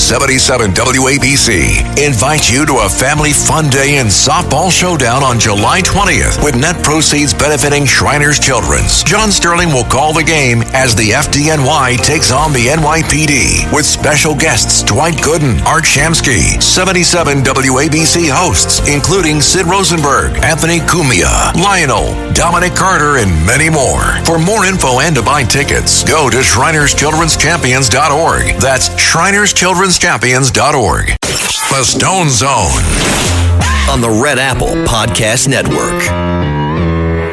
77 WABC invites you to a family fun day and softball showdown on July 20th with net proceeds benefiting Shriners Children's. John Sterling will call the game as the FDNY takes on the NYPD with special guests Dwight Gooden, Art Shamsky, 77 WABC hosts including Sid Rosenberg, Anthony Cumia, Lionel, Dominic Carter, and many more. For more info and to buy tickets, go to ShrinersChildren'sChampions.org. That's ShrinersChildren'sChampions.org. The Stone Zone on the Red Apple Podcast Network.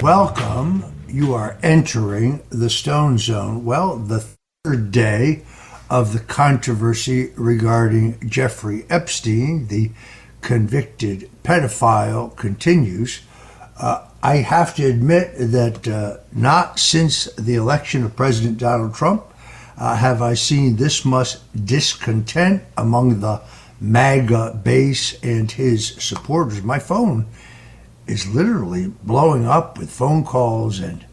Welcome. You are entering the Stone Zone. Well, the third day of the controversy regarding Jeffrey Epstein, the convicted pedophile, continues. I have to admit that not since the election of President Donald Trump have I seen this much discontent among the MAGA base and his supporters. My phone is literally blowing up with phone calls and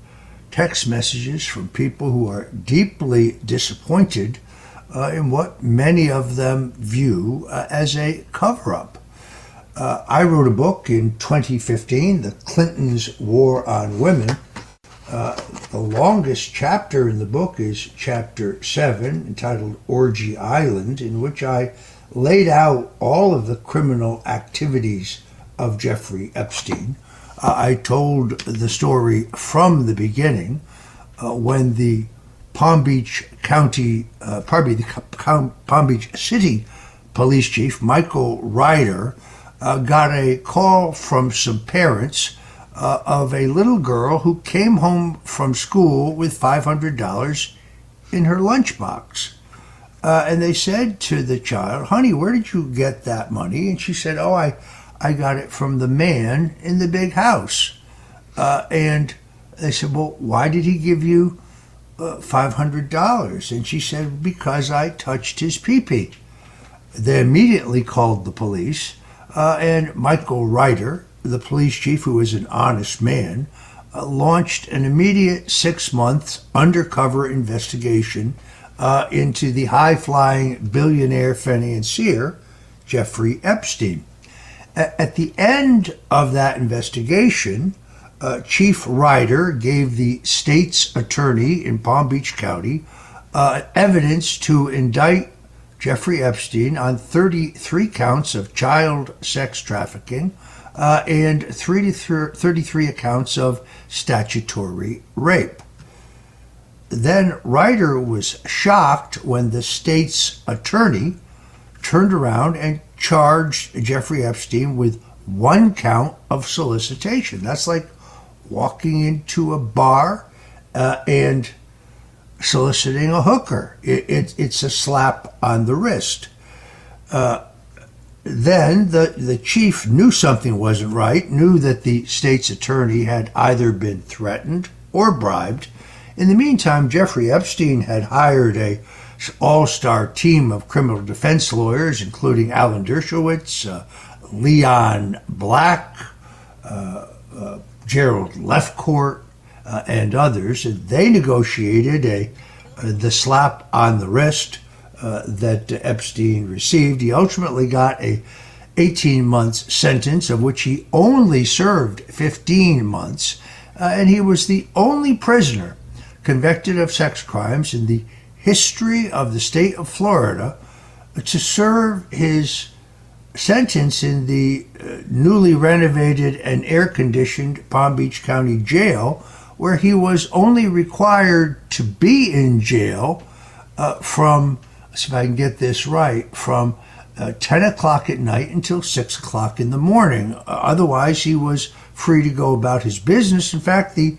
text messages from people who are deeply disappointed in what many of them view as a cover-up. I wrote a book in 2015, The Clintons' War on Women. The longest chapter in the book is chapter 7, entitled Orgy Island, in which I laid out all of the criminal activities of Jeffrey Epstein. I told the story from the beginning when the Palm Beach City police chief, Michael Ryder, got a call from some parents of a little girl who came home from school with $500 in her lunchbox. And they said to the child, "Honey, where did you get that money?" And she said, "Oh, I got it from the man in the big house." And they said, "Well, why did he give you $500? And she said, "Because I touched his pee-pee." They immediately called the police, and Michael Ryder, the police chief, who is an honest man, launched an immediate 6 months undercover investigation into the high-flying billionaire financier, Jeffrey Epstein. At the end of that investigation, Chief Ryder gave the state's attorney in Palm Beach County evidence to indict Jeffrey Epstein on 33 counts of child sex trafficking and 33 accounts of statutory rape. Then Ryder was shocked when the state's attorney turned around and charged Jeffrey Epstein with 1 count of solicitation. That's like walking into a bar and soliciting a hooker. It's a slap on the wrist. Then the chief knew something wasn't right, knew that the state's attorney had either been threatened or bribed. In the meantime, Jeffrey Epstein had hired a all-star team of criminal defense lawyers, including Alan Dershowitz, Leon Black, Gerald Lefcourt, and others. They negotiated the slap on the wrist that Epstein received. He ultimately got a 18-month sentence, of which he only served 15 months, and he was the only prisoner convicted of sex crimes in the history of the state of Florida to serve his sentence in the newly renovated and air-conditioned Palm Beach County Jail, where he was only required to be in jail from, let's see if I can get this right, from 10 o'clock at night until 6 o'clock in the morning. Otherwise, he was free to go about his business. In fact, the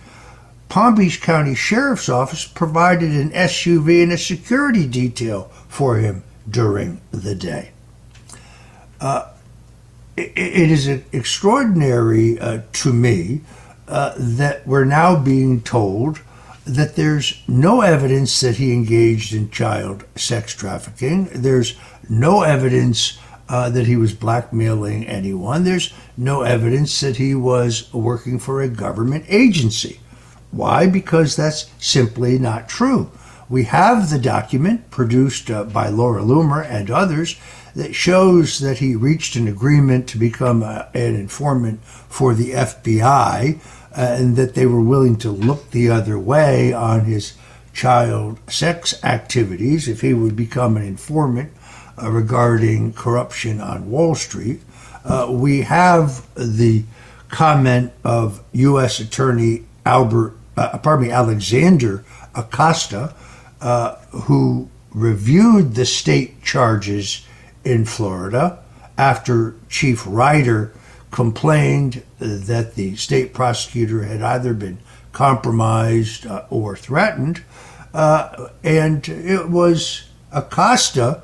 Palm Beach County Sheriff's Office provided an SUV and a security detail for him during the day. It is extraordinary to me that we're now being told that there's no evidence that he engaged in child sex trafficking. There's no evidence that he was blackmailing anyone. There's no evidence that he was working for a government agency. Why? Because that's simply not true. We have the document produced by Laura Loomer and others that shows that he reached an agreement to become an informant for the FBI, and that they were willing to look the other way on his child sex activities if he would become an informant regarding corruption on Wall Street. We have the comment of U.S. Attorney Alexander Acosta, who reviewed the state charges in Florida after Chief Ryder complained that the state prosecutor had either been compromised or threatened. And it was Acosta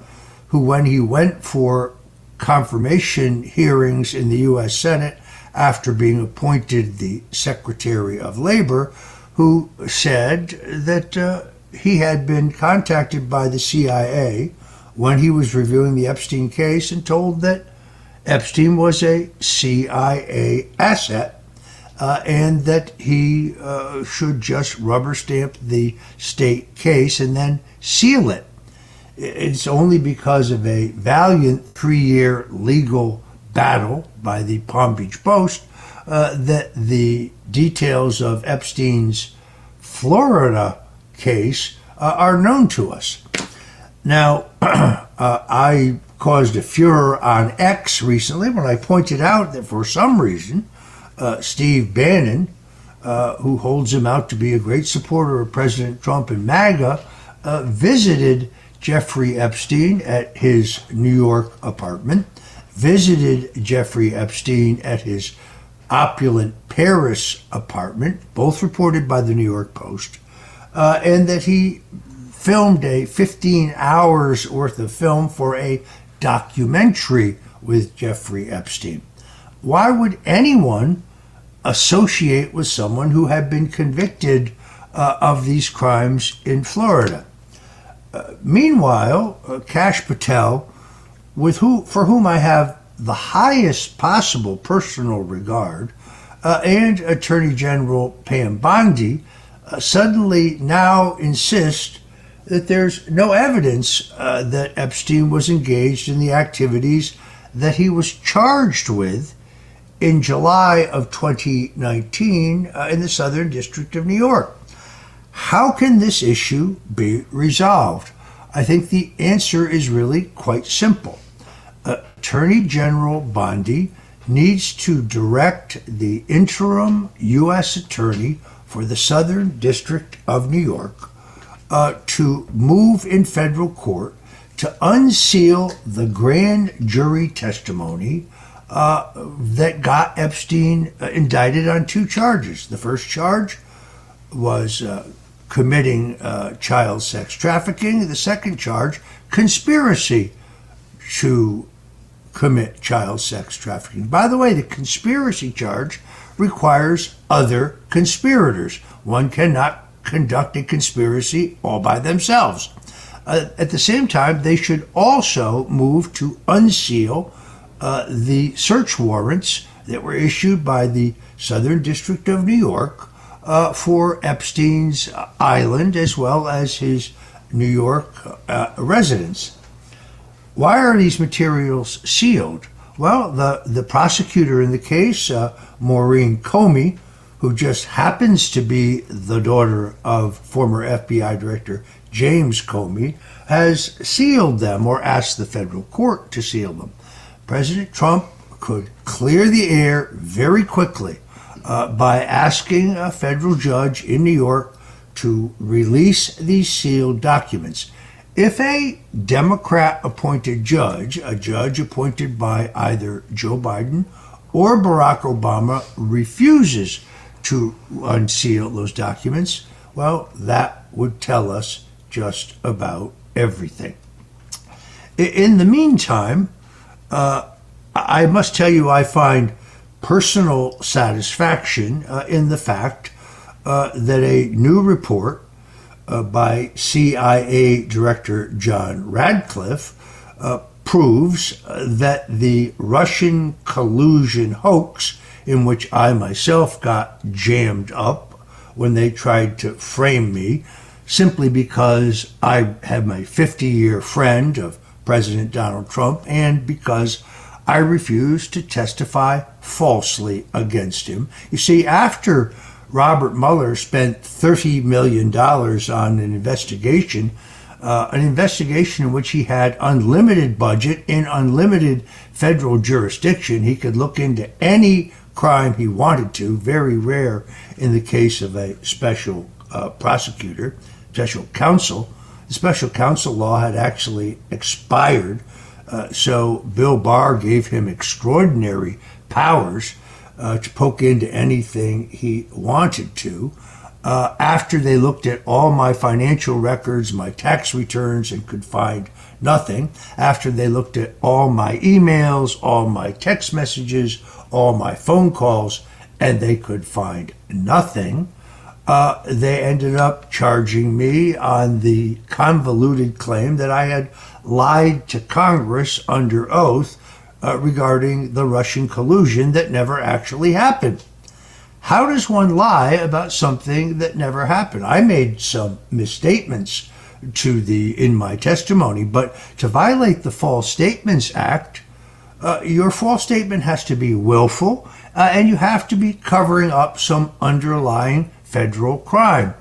who, when he went for confirmation hearings in the U.S. Senate after being appointed the Secretary of Labor, who said that he had been contacted by the CIA when he was reviewing the Epstein case and told that Epstein was a CIA asset, and that he should just rubber stamp the state case and then seal it. It's only because of a valiant 3-year legal battle by the Palm Beach Post that the details of Epstein's Florida case are known to us. Now, I caused a furor on X recently when I pointed out that for some reason, Steve Bannon, who holds him out to be a great supporter of President Trump and MAGA, visited Jeffrey Epstein at his New York apartment, visited Jeffrey Epstein at his opulent Paris apartment, both reported by the New York Post, and that he filmed a 15 hours worth of film for a documentary with Jeffrey Epstein. Why would anyone associate with someone who had been convicted of these crimes in Florida? Meanwhile, Kash Patel, for whom I have the highest possible personal regard, and Attorney General Pam Bondi, suddenly now insist that there's no evidence that Epstein was engaged in the activities that he was charged with in July of 2019 in the Southern District of New York. How can this issue be resolved? I think the answer is really quite simple. Attorney General Bondi needs to direct the interim U.S. Attorney for the Southern District of New York to move in federal court to unseal the grand jury testimony that got Epstein indicted on 2 charges. The first charge was committing child sex trafficking. The second charge, conspiracy to commit child sex trafficking. By the way, the conspiracy charge requires other conspirators. One cannot conduct a conspiracy all by themselves. At the same time, they should also move to unseal the search warrants that were issued by the Southern District of New York for Epstein's island as well as his New York residence. Why are these materials sealed? Well, the prosecutor in the case, Maureen Comey, who just happens to be the daughter of former FBI Director James Comey, has sealed them or asked the federal court to seal them. President Trump could clear the air very quickly by asking a federal judge in New York to release these sealed documents. If a Democrat-appointed judge, a judge appointed by either Joe Biden or Barack Obama, refuses to unseal those documents, well, that would tell us just about everything. In the meantime, I must tell you I find personal satisfaction in the fact that a new report by CIA Director John Radcliffe proves that the Russian collusion hoax, in which I myself got jammed up when they tried to frame me, simply because I have my 50-year friend of President Donald Trump and because I refuse to testify falsely against him. You see, after Robert Mueller spent $30 million on an investigation in which he had unlimited budget and unlimited federal jurisdiction. He could look into any crime he wanted to, very rare in the case of a special prosecutor, special counsel. The special counsel law had actually expired, so Bill Barr gave him extraordinary powers to poke into anything he wanted to. After they looked at all my financial records, my tax returns, and could find nothing, after they looked at all my emails, all my text messages, all my phone calls, and they could find nothing, they ended up charging me on the convoluted claim that I had lied to Congress under oath regarding the Russian collusion that never actually happened. How does one lie about something that never happened? I made some misstatements in my testimony, but to violate the False Statements Act, your false statement has to be willful, and you have to be covering up some underlying federal crime.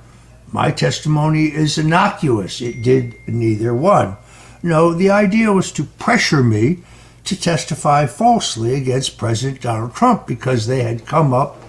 My testimony is innocuous. It did neither one. No, the idea was to pressure me to testify falsely against President Donald Trump because they had come up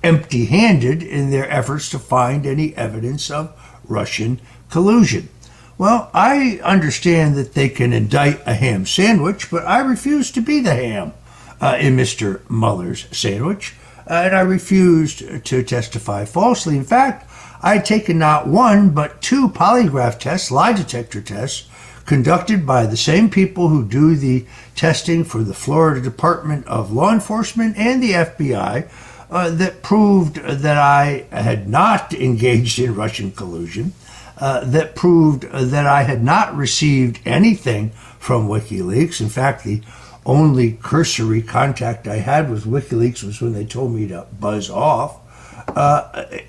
empty-handed in their efforts to find any evidence of Russian collusion. Well, I understand that they can indict a ham sandwich, but I refuse to be the ham in Mr. Mueller's sandwich, and I refused to testify falsely. In fact, I had taken not one, but two polygraph tests, lie detector tests, conducted by the same people who do the testing for the Florida Department of Law Enforcement and the FBI, that proved that I had not engaged in Russian collusion, that proved that I had not received anything from WikiLeaks. In fact, the only cursory contact I had with WikiLeaks was when they told me to buzz off.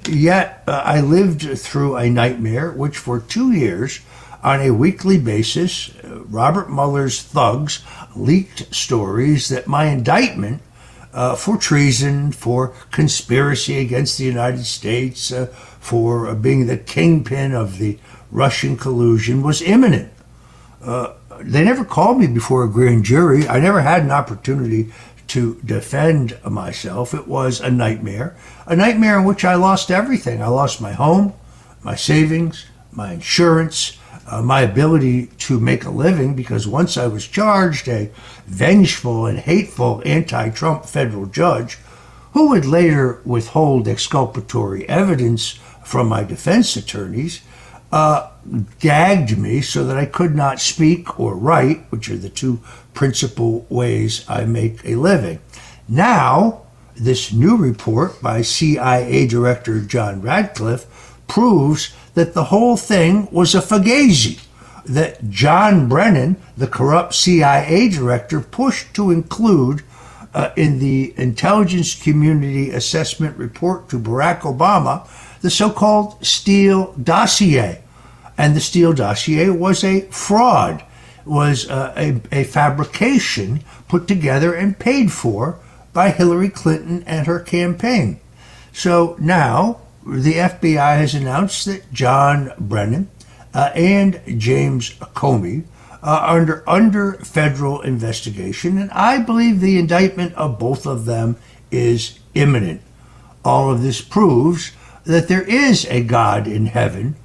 Yet I lived through a nightmare which for 2 years, on a weekly basis, Robert Mueller's thugs leaked stories that my indictment for treason, for conspiracy against the United States, for being the kingpin of the Russian collusion was imminent. They never called me before a grand jury. I never had an opportunity to defend myself. It was a nightmare in which I lost everything. I lost my home, my savings, my insurance, my ability to make a living, because once I was charged, a vengeful and hateful anti-Trump federal judge, who would later withhold exculpatory evidence from my defense attorneys, gagged me so that I could not speak or write, which are the two principal ways I make a living. Now, this new report by CIA Director John Radcliffe proves that the whole thing was a fugazi, that John Brennan, the corrupt CIA director, pushed to include in the Intelligence Community Assessment Report to Barack Obama the so-called Steele dossier. And the Steele dossier was a fraud, was a fabrication put together and paid for by Hillary Clinton and her campaign. So now the FBI has announced that John Brennan and James Comey are under federal investigation, and I believe the indictment of both of them is imminent. All of this proves that there is a God in heaven,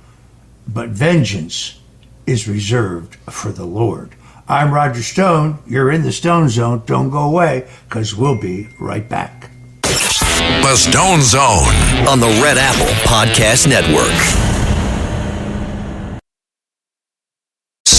but vengeance is reserved for the Lord. I'm Roger Stone. You're in the Stone Zone. Don't go away, because we'll be right back. The Stone Zone on the Red Apple Podcast Network.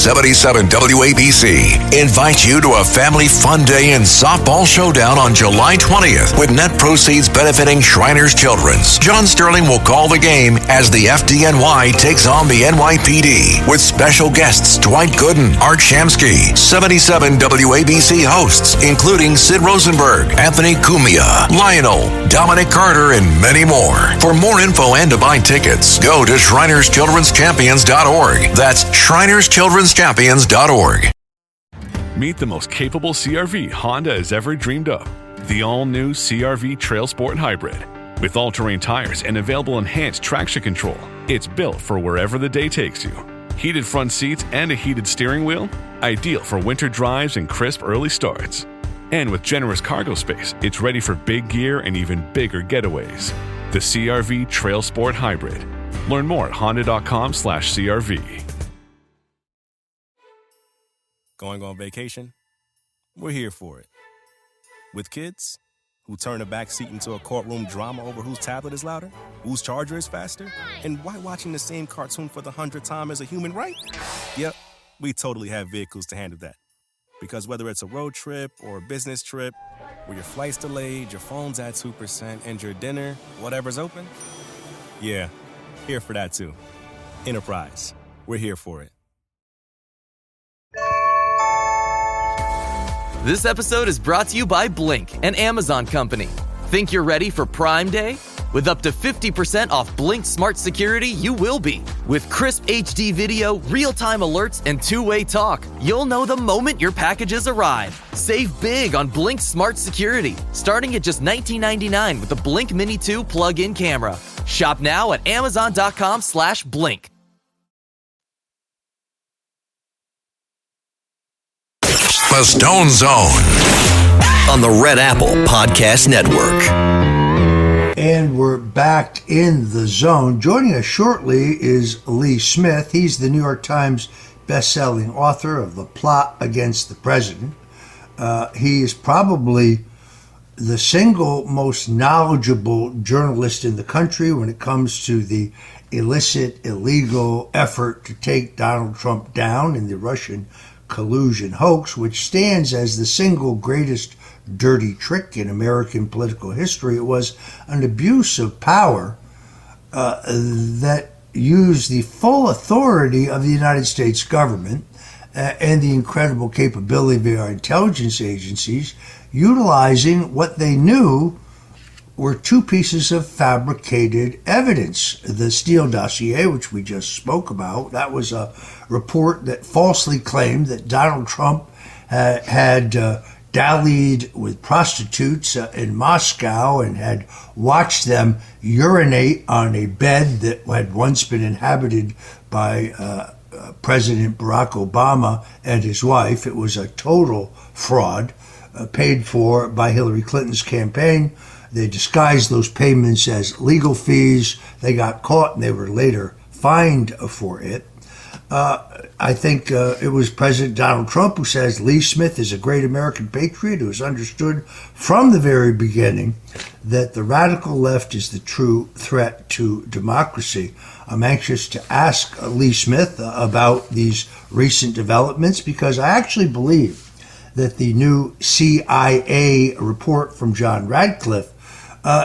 77 WABC invites you to a family fun day and softball showdown on July 20th with net proceeds benefiting Shriners Children's. John Sterling will call the game as the FDNY takes on the NYPD with special guests Dwight Gooden, Art Shamsky, 77 WABC hosts, including Sid Rosenberg, Anthony Cumia, Lionel, Dominic Carter, and many more. For more info and to buy tickets, go to ShrinersChildren'sChampions.org. That's ShrinersChildren'sChampions.org. Meet the most capable CRV Honda has ever dreamed of. The all-new CRV Trail Sport Hybrid. With all-terrain tires and available enhanced traction control, it's built for wherever the day takes you. Heated front seats and a heated steering wheel, ideal for winter drives and crisp early starts. And with generous cargo space, it's ready for big gear and even bigger getaways. The CRV Trail Sport Hybrid. Learn more at honda.com/CRV. Going on vacation? We're here for it. With kids who turn a back seat into a courtroom drama over whose tablet is louder, whose charger is faster, and why watching the same cartoon for the 100th time is a human right? Yep, we totally have vehicles to handle that. Because whether it's a road trip or a business trip, where your flight's delayed, your phone's at 2%, and your dinner, whatever's open, yeah, here for that too. Enterprise, we're here for it. This episode is brought to you by Blink, an Amazon company. Think you're ready for Prime Day? With up to 50% off Blink Smart Security, you will be. With crisp HD video, real-time alerts, and two-way talk, you'll know the moment your packages arrive. Save big on Blink Smart Security, starting at just $19.99 with the Blink Mini 2 plug-in camera. Shop now at amazon.com/blink. The Stone Zone on the Red Apple Podcast Network. And we're back in the zone. Joining us shortly is Lee Smith. He's the New York Times best-selling author of The Plot Against the President. He is probably the single most knowledgeable journalist in the country when it comes to the illicit, illegal effort to take Donald Trump down in the Russian collusion hoax, which stands as the single greatest dirty trick in American political history. It was an abuse of power that used the full authority of the United States government and the incredible capability of our intelligence agencies, utilizing what they knew were two pieces of fabricated evidence. The Steele dossier, which we just spoke about, that was a report that falsely claimed that Donald Trump had dallied with prostitutes in Moscow and had watched them urinate on a bed that had once been inhabited by President Barack Obama and his wife. It was a total fraud paid for by Hillary Clinton's campaign. They disguised those payments as legal fees. They got caught and they were later fined for it. I think it was President Donald Trump who says Lee Smith is a great American patriot who has understood from the very beginning that the radical left is the true threat to democracy. I'm anxious to ask Lee Smith about these recent developments because I actually believe that the new CIA report from John Radcliffe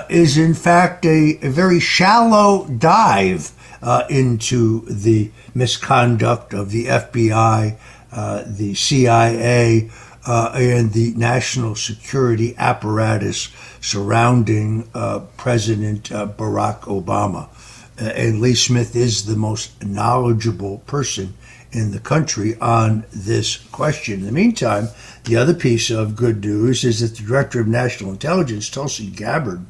is in fact a very shallow dive into the misconduct of the FBI, the CIA, and the national security apparatus surrounding President Barack Obama. And Lee Smith is the most knowledgeable person in the country on this question. In the meantime, the other piece of good news is that the Director of National Intelligence, Tulsi Gabbard,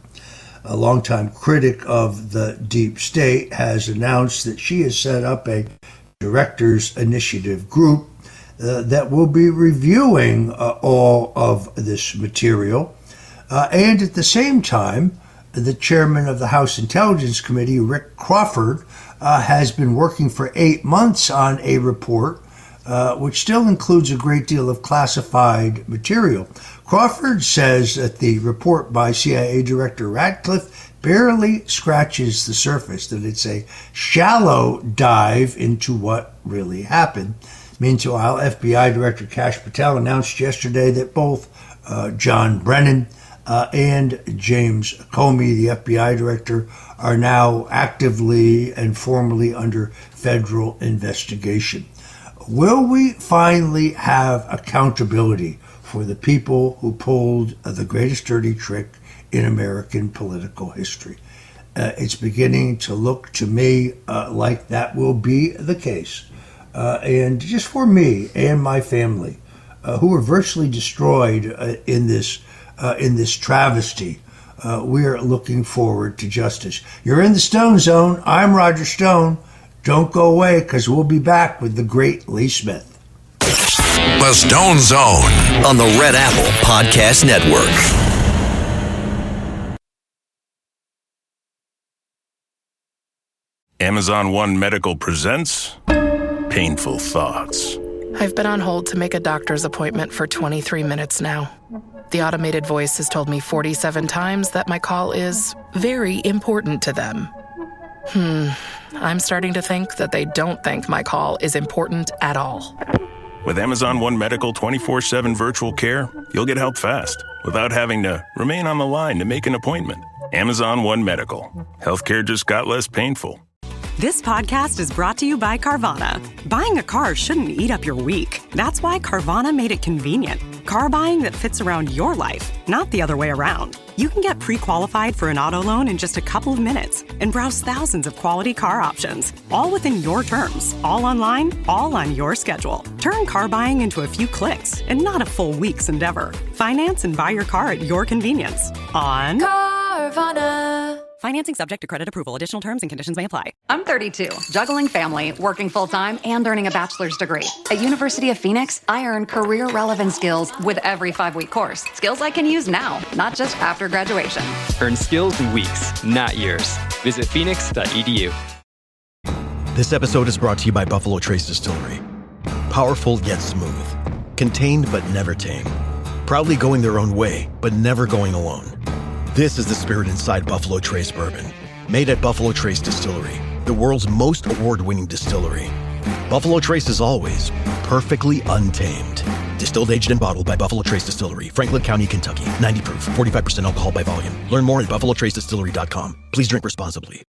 a longtime critic of the deep state, has announced that she has set up a directors initiative group that will be reviewing all of this material. And at the same time, the chairman of the House Intelligence Committee, Rick Crawford, has been working for 8 months on a report which still includes a great deal of classified material. Crawford says that the report by CIA Director Ratcliffe barely scratches the surface, that it's a shallow dive into what really happened. Meanwhile, FBI Director Kash Patel announced yesterday that both John Brennan and James Comey, the FBI director, are now actively and formally under federal investigation. Will we finally have accountability for the people who pulled the greatest dirty trick in American political history? It's beginning to look to me like that will be the case. And just for me and my family, who were virtually destroyed in this travesty, we are looking forward to justice. You're in the Stone Zone. I'm Roger Stone. Don't go away, because we'll be back with the great Lee Smith. The Stone Zone on the Red Apple Podcast Network. Amazon One Medical presents Painful Thoughts. I've been on hold to make a doctor's appointment for 23 minutes now. The automated voice has told me 47 times that my call is very important to them. I'm starting to think that they don't think my call is important at all. With Amazon One Medical 24/7 virtual care, you'll get help fast without having to remain on the line to make an appointment. Amazon One Medical. Healthcare just got less painful. This podcast is brought to you by Carvana. Buying a car shouldn't eat up your week. That's why Carvana made it convenient. Car buying that fits around your life, not the other way around. You can get pre-qualified for an auto loan in just a couple of minutes and browse thousands of quality car options, all within your terms, all online, all on your schedule. Turn car buying into a few clicks and not a full week's endeavor. Finance and buy your car at your convenience on Carvana. Financing subject to credit approval. Additional terms and conditions may apply. I'm 32, juggling family, working full-time, and earning a bachelor's degree. At University of Phoenix, I earn career-relevant skills with every 5-week course. Skills I can use now, not just after graduation. Earn skills in weeks, not years. Visit phoenix.edu. This episode is brought to you by Buffalo Trace Distillery. Powerful yet smooth. Contained but never tame. Proudly going their own way, but never going alone. This is the spirit inside Buffalo Trace Bourbon. Made at Buffalo Trace Distillery, the world's most award-winning distillery. Buffalo Trace is always perfectly untamed. Distilled, aged, and bottled by Buffalo Trace Distillery, Franklin County, Kentucky. 90 proof, 45% alcohol by volume. Learn more at buffalotracedistillery.com. Please drink responsibly.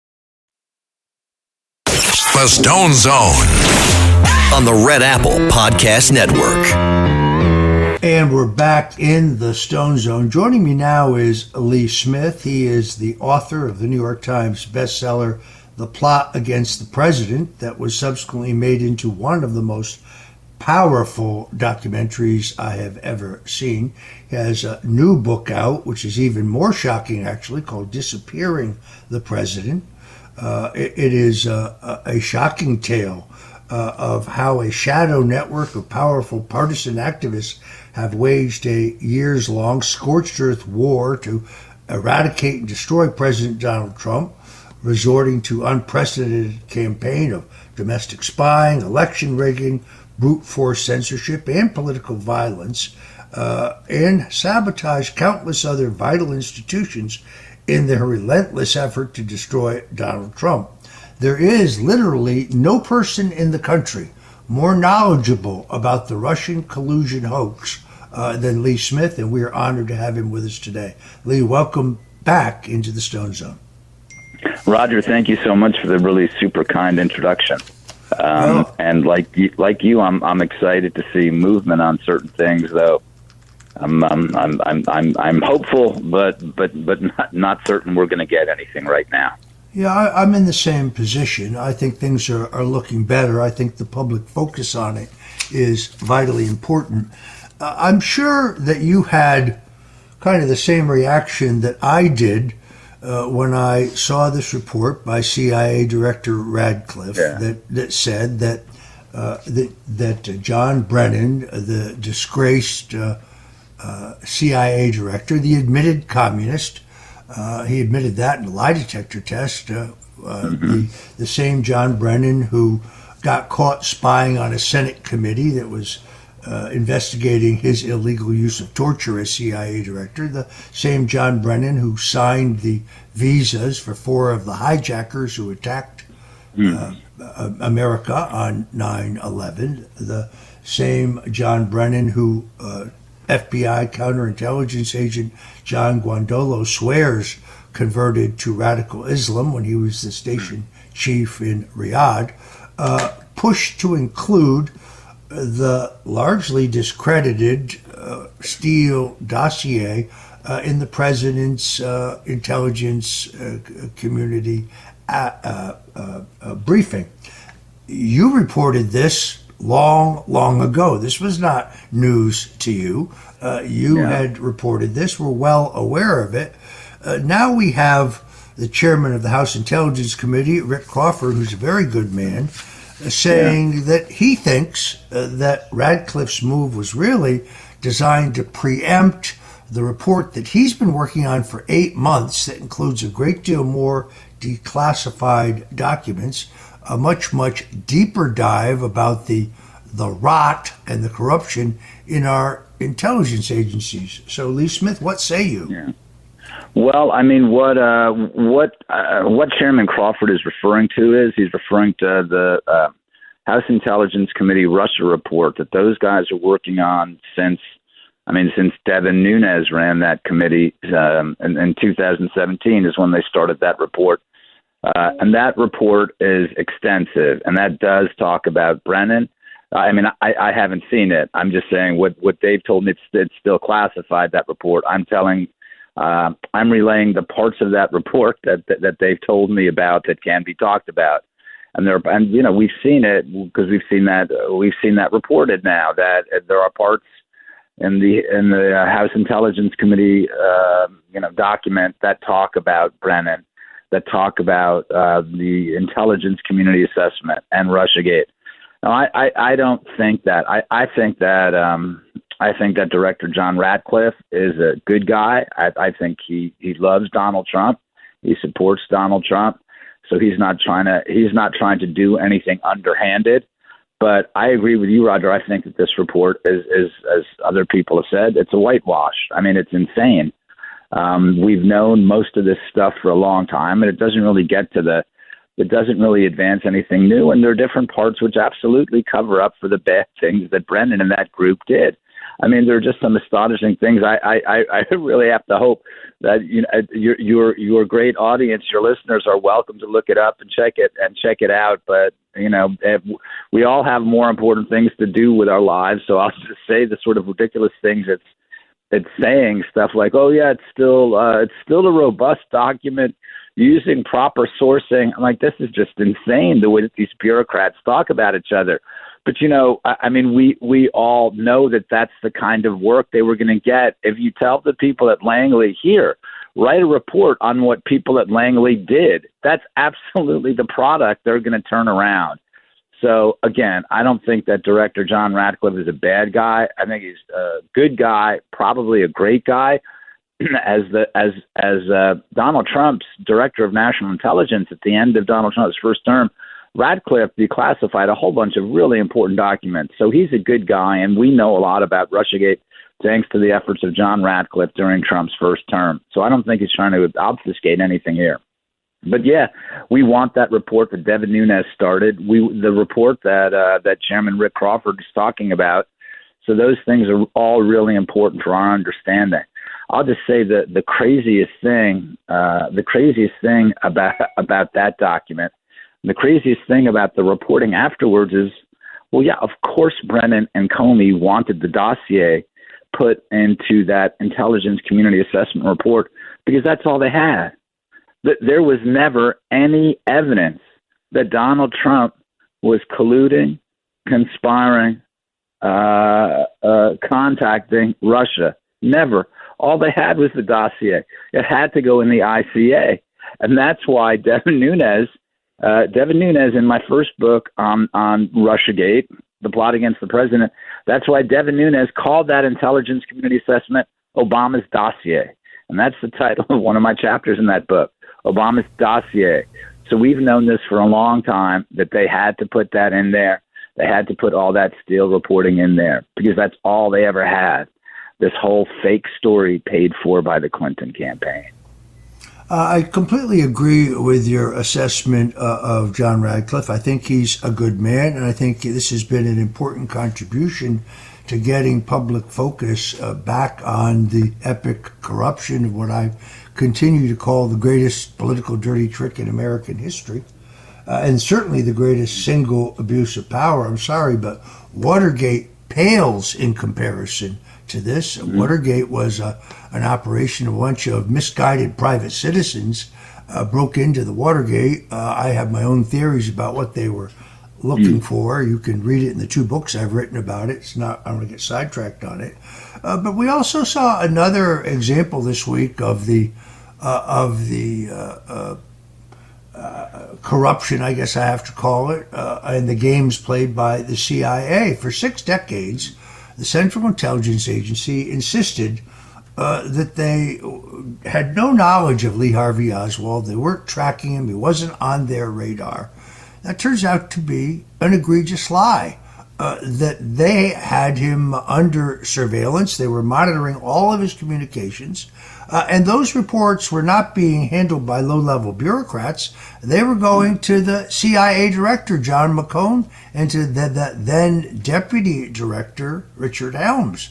The Stone Zone on the Red Apple Podcast Network. And we're back in the Stone Zone. Joining me now is Lee Smith. He is the author of the New York Times bestseller, The Plot Against the President, that was subsequently made into one of the most powerful documentaries I have ever seen. He has a new book out, which is even more shocking, actually, called Disappearing the President. It is a shocking tale of how a shadow network of powerful partisan activists have waged a years-long scorched earth war to eradicate and destroy President Donald Trump, resorting to unprecedented campaign of domestic spying, election rigging, brute force censorship, and political violence, and sabotage countless other vital institutions in their relentless effort to destroy Donald Trump. There is literally no person in the country more knowledgeable about the Russian collusion hoax than Lee Smith, and we are honored to have him with us today. Lee, welcome back into the Stone Zone. Roger, thank you so much for the really super kind introduction. And like you, I'm excited to see movement on certain things, though. I'm hopeful, but not certain we're going to get anything right now. Yeah, I'm in the same position. I think things are looking better. I think the public focus on it is vitally important. I'm sure that you had kind of the same reaction that I did when I saw this report by CIA Director Radcliffe that said that John Brennan, the disgraced CIA director, the admitted communist, he admitted that in a lie detector test, the same John Brennan who got caught spying on a Senate committee that was investigating his illegal use of torture as CIA director, the same John Brennan who signed the visas for 4 of the hijackers who attacked America on 9/11. The same John Brennan, who FBI counterintelligence agent John Guandolo swears converted to radical Islam when he was the station chief in Riyadh, pushed to include the largely discredited Steele dossier in the president's intelligence community briefing. You reported this long ago. This was not news to you. You had reported this. We're well aware of it. Now we have the chairman of the House Intelligence Committee, Rick Crawford, who's a very good man, saying that he thinks that Radcliffe's move was really designed to preempt the report that he's been working on for 8 months that includes a great deal more declassified documents, a much deeper dive about the rot and the corruption in our intelligence agencies. So, Lee Smith, what say you? Yeah. Well, I mean, what Chairman Crawford is referring to is he's referring to the House Intelligence Committee Russia report that those guys are working on since Devin Nunes ran that committee in 2017 is when they started that report. And that report is extensive, and that does talk about Brennan. I mean, I haven't seen it. I'm just saying what they've told me. It's still classified, that report. I'm relaying the parts of that report that they've told me about that can be talked about. And we've seen it because we've seen that reported now that there are parts in the House Intelligence Committee document that talk about Brennan, that talk about the intelligence community assessment and Russiagate. Now, I don't think that. I think that Director John Ratcliffe is a good guy. I think he loves Donald Trump. He supports Donald Trump. So he's not trying to do anything underhanded. But I agree with you, Roger. I think that this report is, as other people have said, it's a whitewash. I mean, it's insane. We've known most of this stuff for a long time, and it doesn't really advance anything new. And there are different parts which absolutely cover up for the bad things that Brennan and that group did. I mean, there are just some astonishing things. I really have to hope that your great audience, your listeners, are welcome to look it up and check it out. But we all have more important things to do with our lives. So I'll just say the sort of ridiculous things it's saying, stuff like, oh yeah, it's still a robust document using proper sourcing. I'm like, this is just insane the way that these bureaucrats talk about each other. But, I mean, we all know that that's the kind of work they were going to get. If you tell the people at Langley, here, write a report on what people at Langley did, that's absolutely the product they're going to turn around. So, again, I don't think that Director John Ratcliffe is a bad guy. I think he's a good guy, probably a great guy. As Donald Trump's Director of National Intelligence at the end of Donald Trump's first term, Radcliffe declassified a whole bunch of really important documents. So he's a good guy, and we know a lot about Russiagate thanks to the efforts of John Ratcliffe during Trump's first term. So I don't think he's trying to obfuscate anything here. But yeah, we want that report that Devin Nunes started. The report that Chairman Rick Crawford is talking about. So those things are all really important for our understanding. I'll just say that the craziest thing about that document, the craziest thing about the reporting afterwards is, well, yeah, of course Brennan and Comey wanted the dossier put into that intelligence community assessment report because that's all they had. There was never any evidence that Donald Trump was colluding, conspiring, contacting Russia. Never. All they had was the dossier. It had to go in the ICA. And that's why Devin Nunes, in my first book on Russiagate, The Plot Against the President, that's why Devin Nunes called that intelligence community assessment Obama's dossier. And that's the title of one of my chapters in that book, Obama's dossier. So we've known this for a long time, that they had to put that in there. They had to put all that Steele reporting in there because that's all they ever had. This whole fake story paid for by the Clinton campaign. I completely agree with your assessment of John Radcliffe. I think he's a good man, and I think this has been an important contribution to getting public focus back on the epic corruption of what I continue to call the greatest political dirty trick in American history, and certainly the greatest single abuse of power. I'm sorry, but Watergate pales in comparison to this. Watergate was an operation, a bunch of misguided private citizens broke into the Watergate. I have my own theories about what they were looking for. You can read it in the 2 books I've written about it. It's not, I don't want to get sidetracked on it. But we also saw another example this week of the corruption, I guess I have to call it, and the games played by the CIA. For 6 decades, the Central Intelligence Agency insisted that they had no knowledge of Lee Harvey Oswald. They weren't tracking him. He wasn't on their radar. That turns out to be an egregious lie, that they had him under surveillance. They were monitoring all of his communications. And those reports were not being handled by low-level bureaucrats. They were going to the CIA director, John McCone, and to the then deputy director, Richard Helms.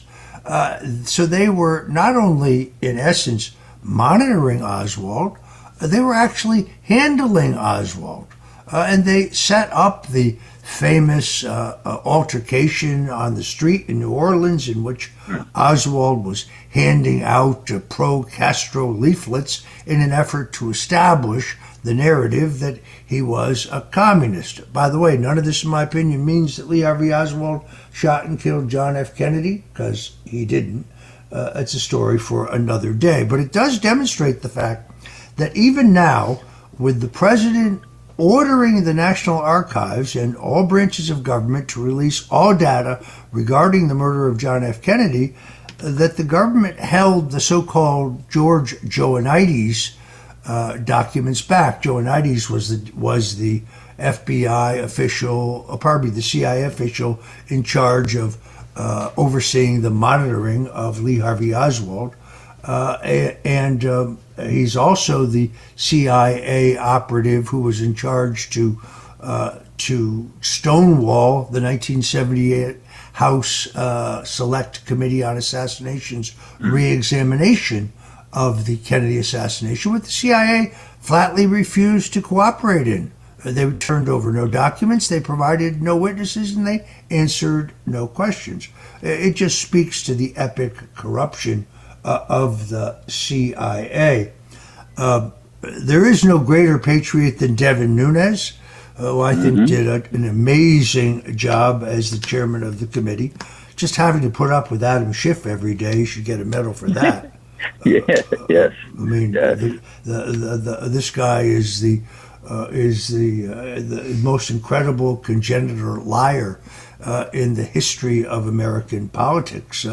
So they were not only, in essence, monitoring Oswald, they were actually handling Oswald. And they set up the famous altercation on the street in New Orleans in which Oswald was handing out pro-Castro leaflets in an effort to establish the narrative that he was a communist. By the way, none of this, in my opinion, means that Lee Harvey Oswald shot and killed John F. Kennedy, because he didn't. It's a story for another day. But it does demonstrate the fact that even now, with the president ordering the National Archives and all branches of government to release all data regarding the murder of John F. Kennedy, that the government held the so-called George Joannides documents back. Joannides was the FBI official, the CIA official in charge of overseeing the monitoring of Lee Harvey Oswald. And he's also the CIA operative who was in charge to stonewall the 1978 House Select Committee on Assassinations re-examination of the Kennedy assassination, which the CIA flatly refused to cooperate in. They turned over no documents, they provided no witnesses, and they answered no questions. It just speaks to the epic corruption of the CIA. There is no greater patriot than Devin Nunes, who I think did an amazing job as the chairman of the committee. Just having to put up with Adam Schiff every day, you should get a medal for that. Yes. I mean, this guy is the most incredible congenital liar in the history of American politics.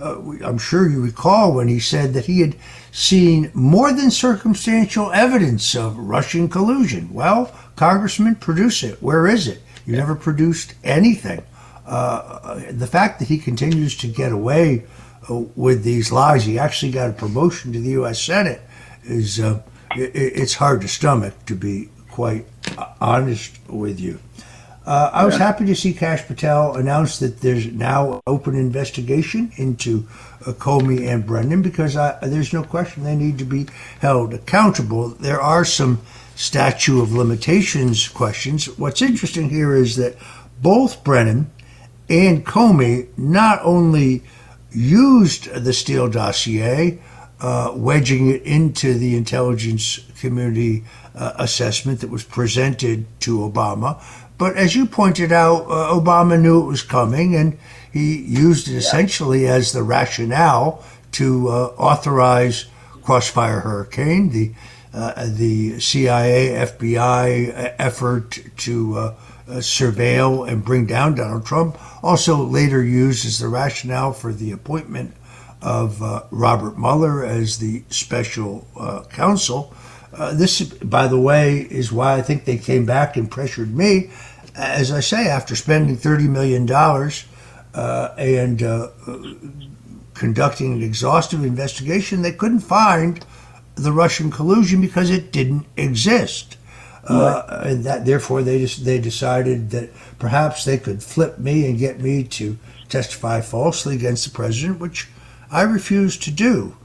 I'm sure you recall when he said that he had seen more than circumstantial evidence of Russian collusion. Well, Congressman, produce it. Where is it? You never produced anything. The fact that he continues to get away with these lies, he actually got a promotion to the U.S. Senate, is it's hard to stomach, to be quite honest with you. I was happy to see Kash Patel announce that there's now an open investigation into Comey and Brennan, because there's no question they need to be held accountable. There are some statute of limitations questions. What's interesting here is that both Brennan and Comey not only used the Steele dossier, wedging it into the intelligence community assessment that was presented to Obama, but as you pointed out, Obama knew it was coming, and he used it essentially as the rationale to authorize Crossfire Hurricane, the CIA, FBI effort to surveil and bring down Donald Trump, also later used as the rationale for the appointment of Robert Mueller as the special counsel. This, by the way, is why I think they came back and pressured me. As I say, after spending $30 million and conducting an exhaustive investigation, they couldn't find the Russian collusion because it didn't exist. And that therefore they decided that perhaps they could flip me and get me to testify falsely against the president, which I refused to do.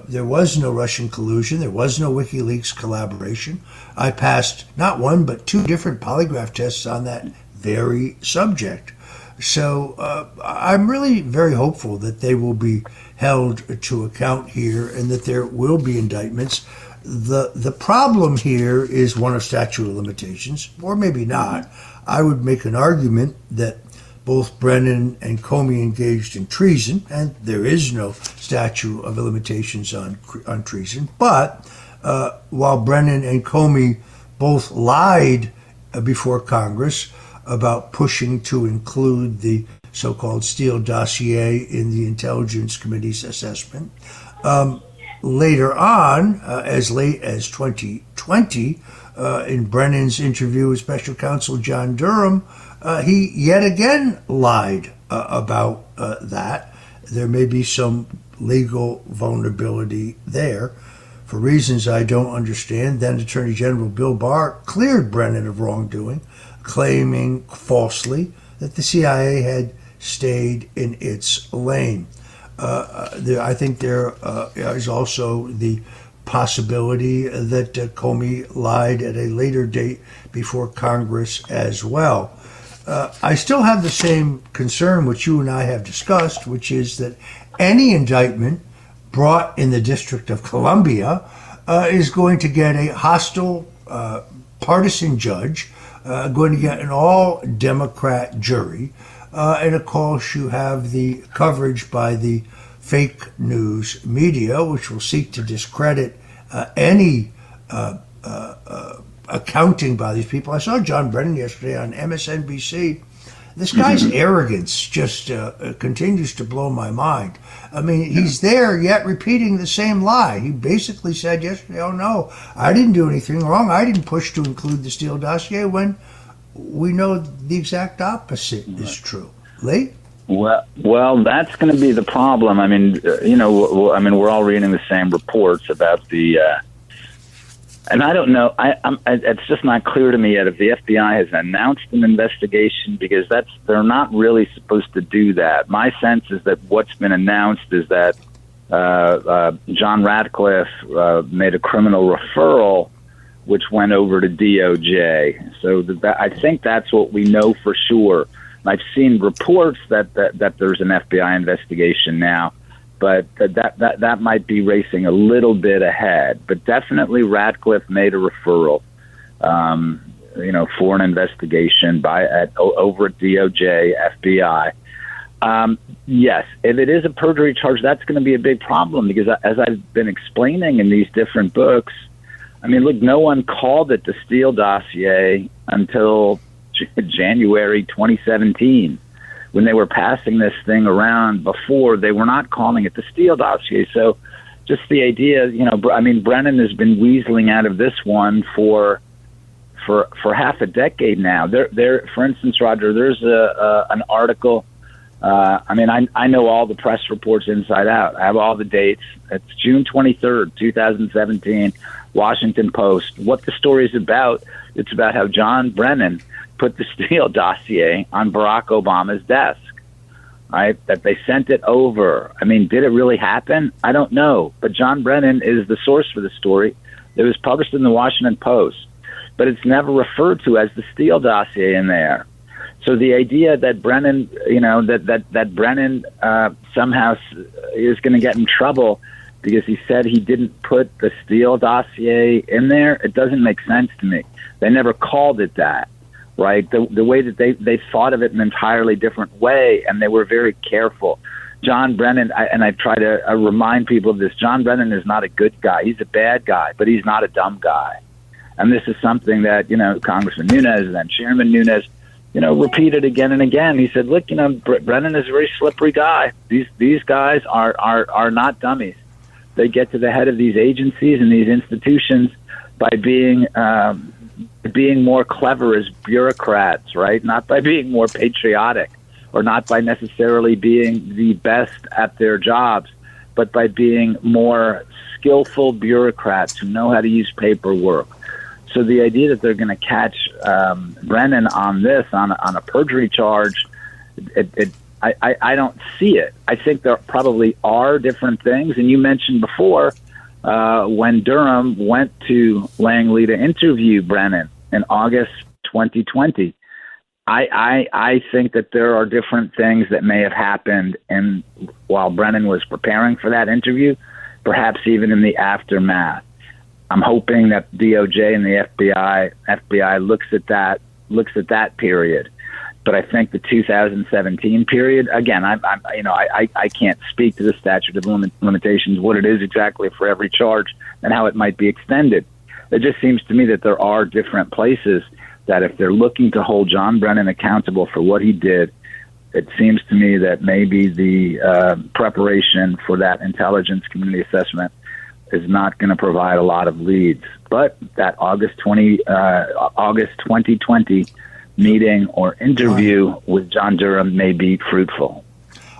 There was no Russian collusion. There was no WikiLeaks collaboration. I passed not one but two different polygraph tests on that very subject. So I'm really very hopeful that they will be held to account here and that there will be indictments. The problem here is one of statute of limitations, or maybe not. I would make an argument that both Brennan and Comey engaged in treason, and there is no statute of limitations on treason. But while Brennan and Comey both lied before Congress about pushing to include the so-called Steele dossier in the Intelligence Committee's assessment, later on, as late as 2020, in Brennan's interview with Special Counsel John Durham, he yet again lied about that. There may be some legal vulnerability there. For reasons I don't understand, then Attorney General Bill Barr cleared Brennan of wrongdoing, claiming falsely that the CIA had stayed in its lane. I think there is also the possibility that Comey lied at a later date before Congress as well. I still have the same concern which you and I have discussed, which is that any indictment brought in the District of Columbia is going to get a hostile partisan judge, going to get an all-Democrat jury, and of course you have the coverage by the fake news media, which will seek to discredit any accounting by these people. I saw John Brennan yesterday on MSNBC. This guy's arrogance just continues to blow my mind. I mean, he's there yet repeating the same lie. He basically said yesterday, oh no, I didn't do anything wrong. I didn't push to include the Steele dossier, when we know the exact opposite is true. Lee? Well, that's going to be the problem. I mean, we're all reading the same reports about the, and I don't know. It's just not clear to me yet if the FBI has announced an investigation, because they're not really supposed to do that. My sense is that what's been announced is that John Ratcliffe made a criminal referral, which went over to DOJ. So I think that's what we know for sure. I've seen reports that there's an FBI investigation now, but that might be racing a little bit ahead. But definitely Ratcliffe made a referral, for an investigation over at DOJ, FBI. Yes, if it is a perjury charge, that's going to be a big problem, because as I've been explaining in these different books, I mean, look, no one called it the Steele dossier until January 2017, when they were passing this thing around. Before, they were not calling it the Steele dossier. So just the idea, Brennan has been weaseling out of this one for half a decade now. There, for instance, Roger, there's an article. I know all the press reports inside out. I have all the dates. It's June 23rd, 2017, Washington Post. What the story is about, it's about how John Brennan put the Steele dossier on Barack Obama's desk, right? That they sent it over. I mean, did it really happen? I don't know. But John Brennan is the source for the story. It was published in the Washington Post, but it's never referred to as the Steele dossier in there. So the idea that Brennan, that Brennan somehow is going to get in trouble because he said he didn't put the Steele dossier in there, it doesn't make sense to me. They never called it that, right? The way that they thought of it in an entirely different way, and they were very careful. John Brennan, I try to remind people of this, John Brennan is not a good guy. He's a bad guy, but he's not a dumb guy. And this is something that, Congressman Nunes and then Chairman Nunes, repeated again and again. He said, look, Brennan is a very slippery guy. These guys are not dummies. They get to the head of these agencies and these institutions by being more clever as bureaucrats, right? Not by being more patriotic, or not by necessarily being the best at their jobs, but by being more skillful bureaucrats who know how to use paperwork. So the idea that they're going to catch Brennan on this, on a perjury charge, I don't see it. I think there probably are different things. And you mentioned before when Durham went to Langley to interview Brennan in August 2020, I think that there are different things that may have happened while Brennan was preparing for that interview, perhaps even in the aftermath. I'm hoping that DOJ and the FBI looks at that period. But I think the 2017 period, again, I can't speak to the statute of limitations, what it is exactly for every charge and how it might be extended. It just seems to me that there are different places that if they're looking to hold John Brennan accountable for what he did, it seems to me that maybe the preparation for that intelligence community assessment is not going to provide a lot of leads. But that August 2020 meeting or interview with John Durham may be fruitful.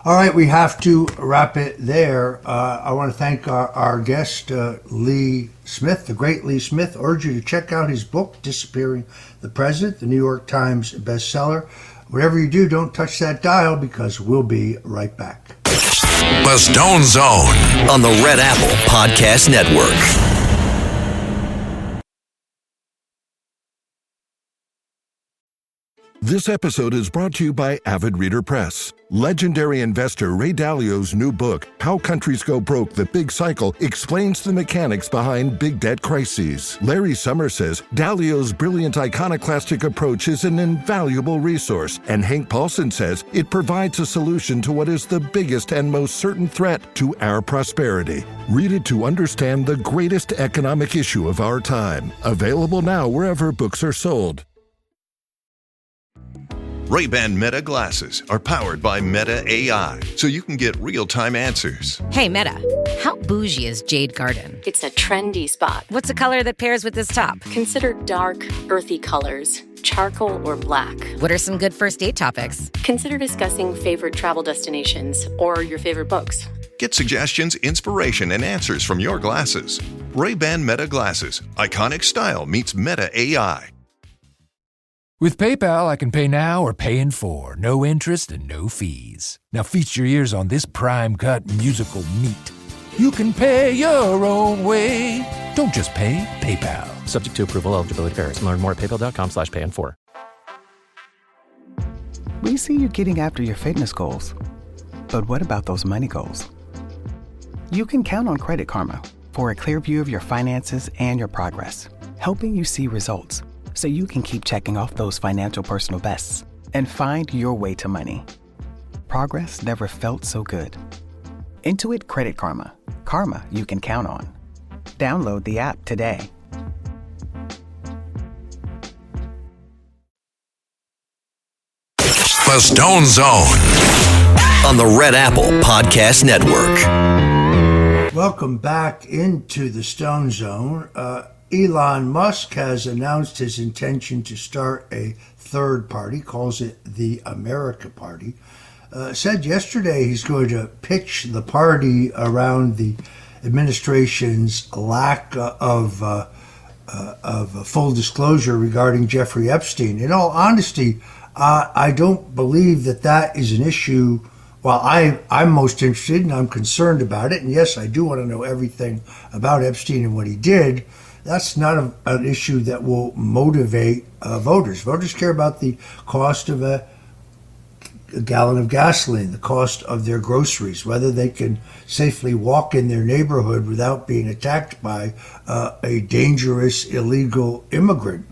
All right, we have to wrap it there. I want to thank our guest, Lee Smith, the great Lee Smith. I urge you to check out his book, Disappearing the President, the New York Times bestseller. Whatever you do, don't touch that dial, because we'll be right back. The Stone Zone on the Red Apple Podcast Network. This episode is brought to you by Avid Reader Press. Legendary investor Ray Dalio's new book, How Countries Go Broke, The Big Cycle, explains the mechanics behind big debt crises. Larry Summers says Dalio's brilliant iconoclastic approach is an invaluable resource, and Hank Paulson says it provides a solution to what is the biggest and most certain threat to our prosperity. Read it to understand the greatest economic issue of our time. Available now wherever books are sold. Ray-Ban Meta glasses are powered by Meta AI, so you can get real-time answers. Hey, Meta, how bougie is Jade Garden? It's a trendy spot. What's a color that pairs with this top? Consider dark, earthy colors, charcoal or black. What are some good first date topics? Consider discussing favorite travel destinations or your favorite books. Get suggestions, inspiration, and answers from your glasses. Ray-Ban Meta glasses. Iconic style meets Meta AI. With PayPal, I can pay now or pay in full. No interest and no fees. Now feast your ears on this prime-cut musical meat. You can pay your own way. Don't just pay, PayPal. Subject to approval, eligibility varies. Learn more at paypal.com/pay-in-4. We see you getting after your fitness goals. But what about those money goals? You can count on Credit Karma for a clear view of your finances and your progress, helping you see results so you can keep checking off those financial personal bests and find your way to money. Progress never felt so good. Intuit Credit Karma. Karma you can count on. Download the app today. The Stone Zone on the Red Apple Podcast Network. Welcome back into the Stone Zone. Elon Musk has announced his intention to start a third party, calls it the America Party. Said yesterday he's going to pitch the party around the administration's lack of full disclosure regarding Jeffrey Epstein. In all honesty, I don't believe that is an issue. Well, I'm most interested and I'm concerned about it. And yes, I do want to know everything about Epstein and what he did. That's not an issue that will motivate voters. Voters care about the cost of a gallon of gasoline, the cost of their groceries, whether they can safely walk in their neighborhood without being attacked by a dangerous illegal immigrant.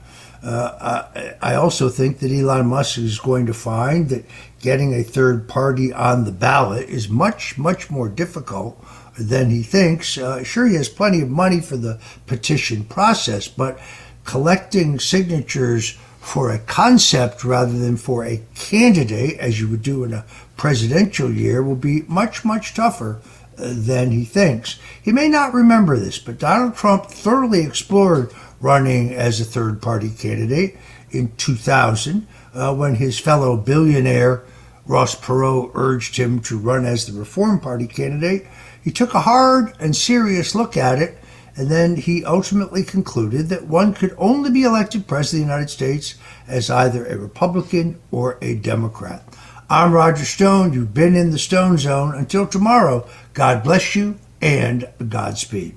I also think that Elon Musk is going to find that getting a third party on the ballot is much, much more difficult than he thinks. Sure, he has plenty of money for the petition process, but collecting signatures for a concept rather than for a candidate, as you would do in a presidential year, will be much, much tougher than he thinks. He may not remember this, but Donald Trump thoroughly explored running as a third-party candidate in 2000 when his fellow billionaire Ross Perot urged him to run as the Reform Party candidate, he took a hard and serious look at it, and then he ultimately concluded that one could only be elected President of the United States as either a Republican or a Democrat. I'm Roger Stone. You've been in the Stone Zone. Until tomorrow, God bless you and Godspeed.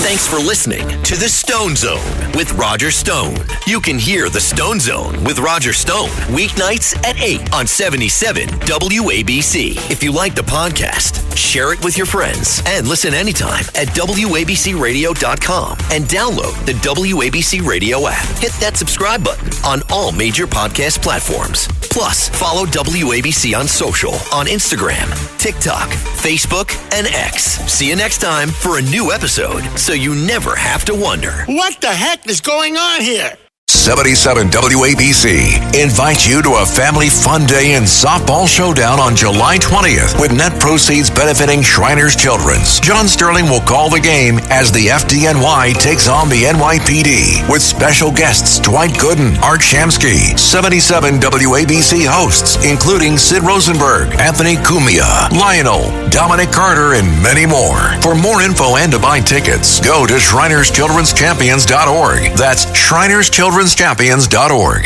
Thanks for listening to The Stone Zone with Roger Stone. You can hear The Stone Zone with Roger Stone weeknights at 8 on 77 WABC. If you like the podcast, share it with your friends and listen anytime at WABCRadio.com and download the WABC Radio app. Hit that subscribe button on all major podcast platforms. Plus, follow WABC on social on Instagram, TikTok, Facebook, and X. See you next time for a new episode, so you never have to wonder. What the heck is going on here? 77 WABC invites you to a family fun day and softball showdown on July 20th with net proceeds benefiting Shriners Children's. John Sterling will call the game as the FDNY takes on the NYPD with special guests Dwight Gooden, Art Shamsky, 77 WABC hosts including Sid Rosenberg, Anthony Cumia, Lionel, Dominic Carter, and many more. For more info and to buy tickets, go to ShrinersChildren'sChampions.org. That's ShrinersChildren'sChampions.org.